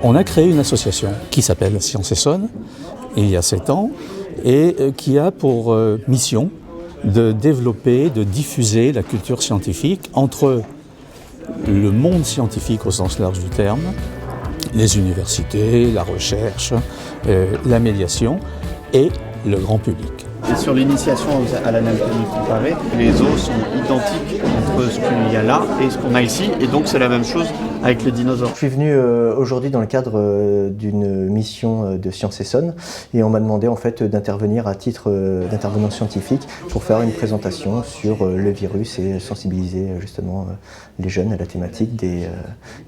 On a créé une association qui s'appelle Science Essonne, il y a 7 ans, et qui a pour mission de développer, de diffuser la culture scientifique entre le monde scientifique au sens large du terme, les universités, la recherche, la médiation et le grand public. Et sur l'initiation à l'anatomie comparée, les os sont identiques entre ce qu'il y a là et ce qu'on a ici, et donc c'est la même chose avec les dinosaures. Je suis venu aujourd'hui dans le cadre d'une mission de Science Essonne et on m'a demandé en fait d'intervenir à titre d'intervenant scientifique pour faire une présentation sur le virus et sensibiliser justement les jeunes à la thématique des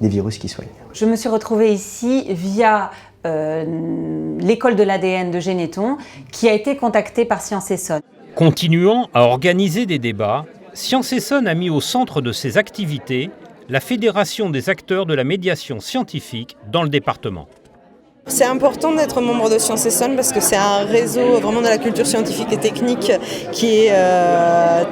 virus qui soignent. Je me suis retrouvée ici via l'école de l'ADN de Généton qui a été contactée par Science Essonne. Continuant à organiser des débats, Science Essonne a mis au centre de ses activités la Fédération des acteurs de la médiation scientifique dans le département. C'est important d'être membre de Science Essonne parce que c'est un réseau vraiment de la culture scientifique et technique qui est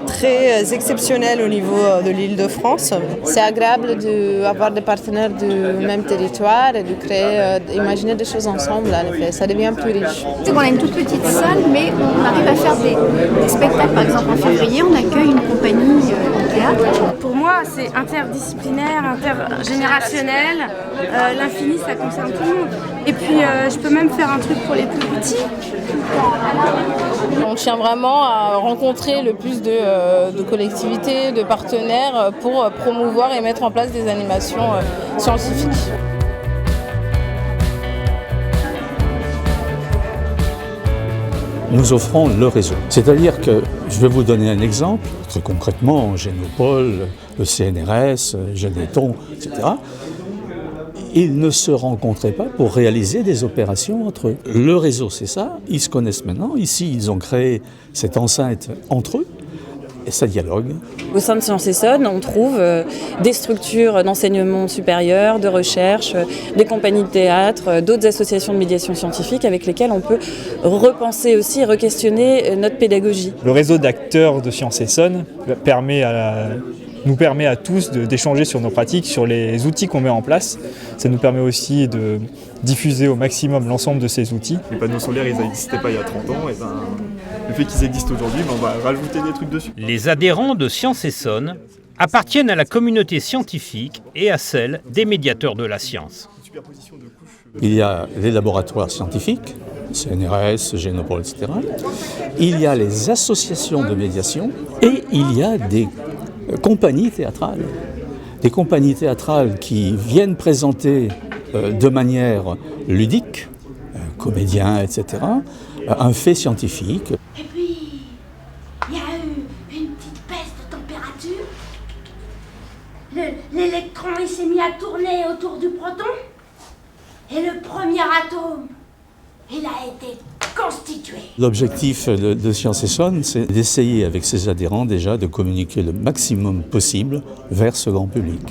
très exceptionnel au niveau de l'Île-de-France. C'est agréable d'avoir des partenaires du même territoire et de créer, d'imaginer des choses ensemble. En effet, ça devient plus riche. On a une toute petite salle, mais on arrive à faire des spectacles. Par exemple, en février, on accueille une compagnie de théâtre. Pour moi, c'est interdisciplinaire, intergénérationnel. L'infini, ça concerne tout le monde. Et puis, je peux même faire un truc pour les plus petits. On tient vraiment à rencontrer le plus de collectivités, de partenaires pour promouvoir et mettre en place des animations scientifiques. Nous offrons le réseau. C'est-à-dire que, je vais vous donner un exemple, très concrètement, Génopole, le CNRS, Généton, etc., ils ne se rencontraient pas pour réaliser des opérations entre eux. Le réseau, c'est ça, ils se connaissent maintenant. Ici, ils ont créé cette enceinte entre eux, et ça dialogue. Au sein de Science Essonne, on trouve des structures d'enseignement supérieur, de recherche, des compagnies de théâtre, d'autres associations de médiation scientifique avec lesquelles on peut repenser aussi et re-questionner notre pédagogie. Le réseau d'acteurs de Science Essonne nous permet à tous d'échanger sur nos pratiques, sur les outils qu'on met en place. Ça nous permet aussi de diffuser au maximum l'ensemble de ces outils. Les panneaux solaires, ils n'existaient pas il y a 30 ans, et le fait qu'ils existent aujourd'hui, on va rajouter des trucs dessus. Les adhérents de Science Essonne appartiennent à la communauté scientifique et à celle des médiateurs de la science. Il y a les laboratoires scientifiques, CNRS, Génopole, etc. Il y a les associations de médiation et il y a des compagnies théâtrales. Des compagnies théâtrales qui viennent présenter de manière ludique, comédiens, etc., un fait scientifique. Et puis, il y a eu une petite baisse de température. L'électron il s'est mis à tourner autour du proton. Et le premier atome, il a été constitué. L'objectif de Science Essonne, c'est d'essayer avec ses adhérents déjà de communiquer le maximum possible vers ce grand public.